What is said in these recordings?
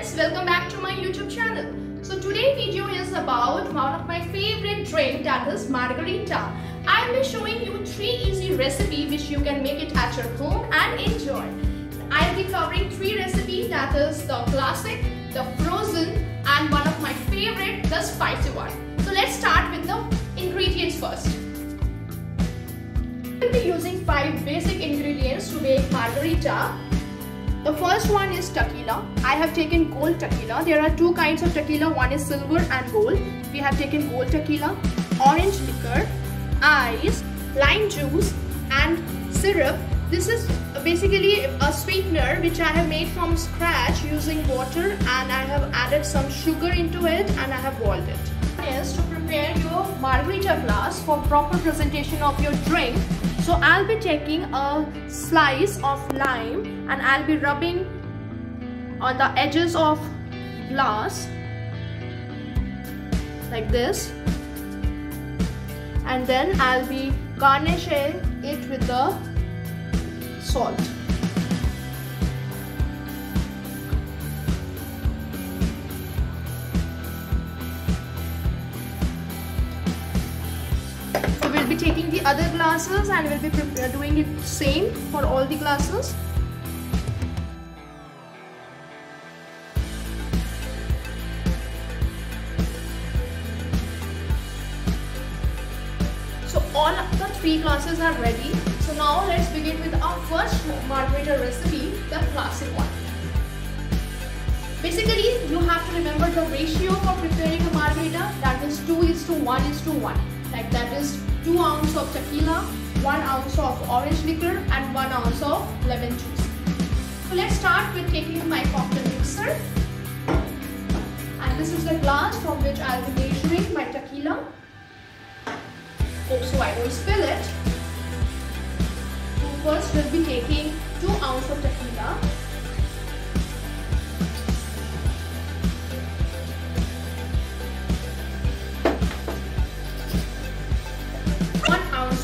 friends, welcome back to my YouTube channel. So today's video is about one of my favorite drink, that is margarita. I'll be showing you 3 easy recipes which you can make it at your home and enjoy. I'll be covering 3 recipes, that is the classic, the frozen and one of my favorite, the spicy one. So let's start with the ingredients first. We'll be using 5 basic ingredients to make margarita. The first one is tequila. I have taken gold tequila. There are 2 kinds of tequila. One is silver and gold. We have taken gold tequila, orange liquor, ice, lime juice and syrup. This is basically a sweetener which I have made from scratch using water, and I have added some sugar into it and I have boiled it. Is to prepare your margarita glass for proper presentation of your drink. So I'll be taking a slice of lime and I'll be rubbing on the edges of glass like this, and then I'll be garnishing it with the salt. We'll be taking the other glasses and we'll be doing it same for all the glasses. So all the 3 glasses are ready. So now let's begin with our first margarita recipe, the classic one. Basically, you have to remember the ratio for preparing a margarita, that is 2:1:1. Like that is 2 ounces of tequila, 1 ounce of orange liquor and 1 ounce of lemon juice. So let's start with taking my cocktail mixer, and this is the glass from which I will be measuring my tequila. So I will spill it. So first we'll be taking 2 ounces of tequila.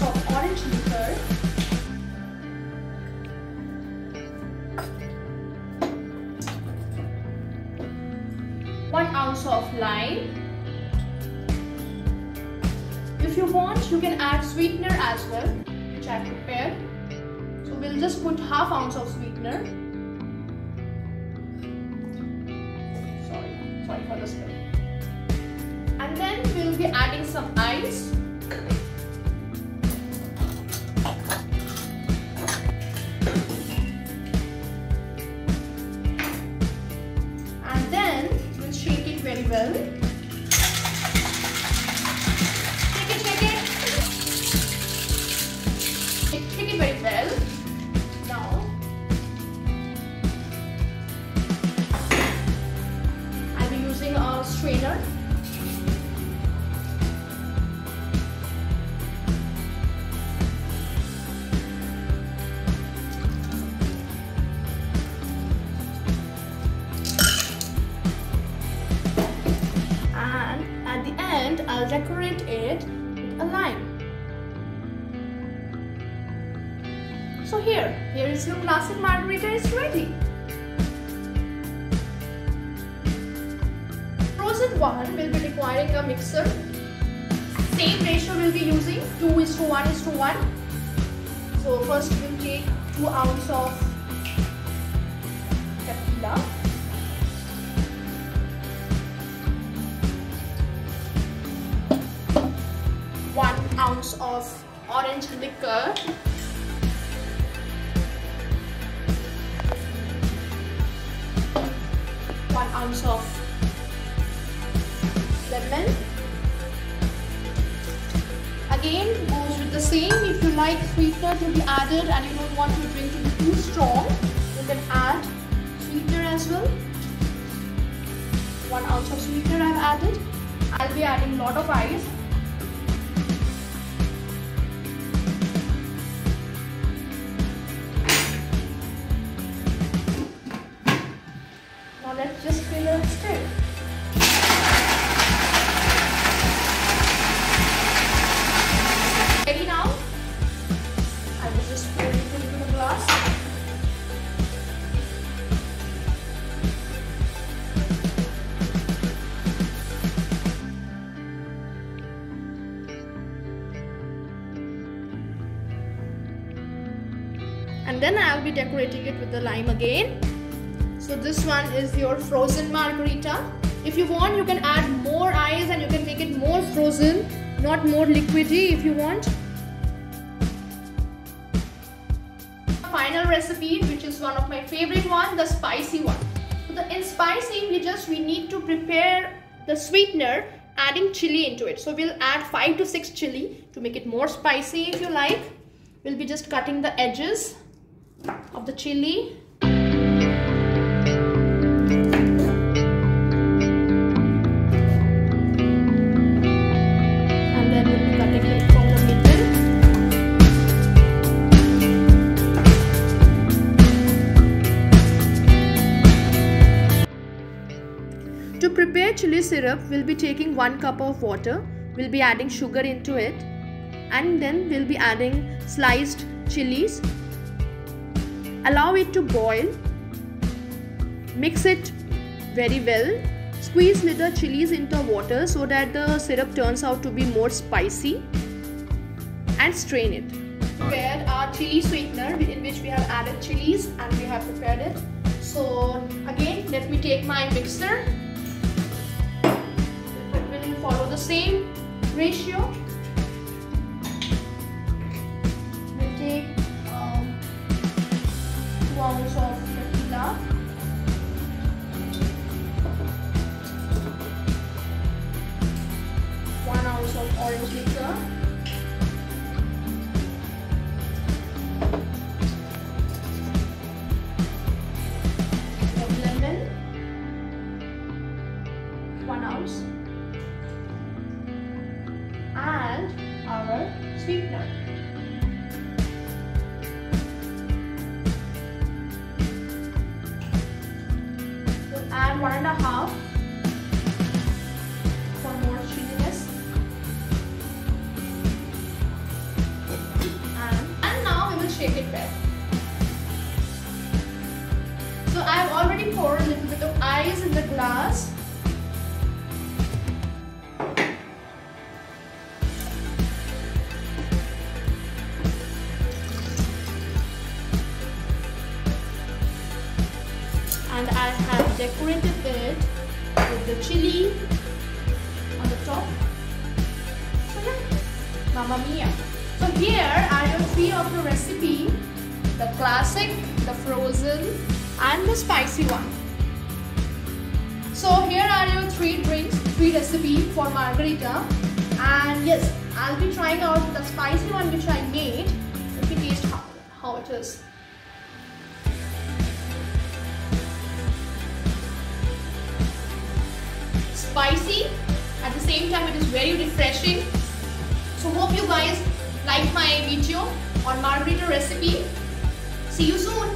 Of orange liquor, 1 ounce of lime. If you want, you can add sweetener as well, which I prepared. So we'll just put ½ ounce of sweetener. Sorry for the spill. And then we'll be adding some ice. Very well. Shake it very well. Now I'll be using a strainer. I'll decorate it with a lime. So here is your classic margarita is ready. Frozen one will be requiring a mixer. Same ratio we'll be using, 2:1:1. So first we'll take 2 ounces of tequila. 1 ounce of orange liquor, 1 ounce of lemon. Again, goes with the same. If you like sweetener to be added and you don't want your drink to be too strong, you can add sweetener as well. 1 ounce of sweetener I've added. I'll be adding a lot of ice. Let's just fill it still. Ready now? I will just pour it into the glass. and then I'll be decorating it with the lime again. So this one is your frozen margarita. If you want, you can add more ice and you can make it more frozen, not more liquidy if you want. Final recipe, which is one of my favorite one, the spicy one. So in spicy, we need to prepare the sweetener, adding chili into it. So we'll add 5 to 6 chili to make it more spicy if you like. We'll be just cutting the edges of the chili. And then we'll be cutting it from the middle. To prepare chili syrup, we'll be taking 1 cup of water. We'll be adding sugar into it. And then we'll be adding sliced chilies. Allow it to boil. Mix it very well. Squeeze little chilies into water so that the syrup turns out to be more spicy. And strain it. Prepared our chili sweetener, in which we have added chilies and we have prepared it. So again, let me take my mixer. It will follow the same ratio. We'll take 2 ounces of tequila, 1 ounce of orange liquor, of lemon, 1 ounce, and our sweetener. We'll add 1.5 for more chilliness. And now we will shake it well. So I have already poured a little bit of ice in the glass. And I have decorated it with the chili on the top. So yeah, Mamma Mia. So here are your 3 of the recipe: the classic, the frozen, and the spicy one. So here are your 3 drinks, 3 recipe for margarita. And yes, I'll be trying out the spicy one which I made. Let me taste how it is. Spicy, at the same time it is very refreshing. So hope you guys like my video on margarita recipe. See you soon.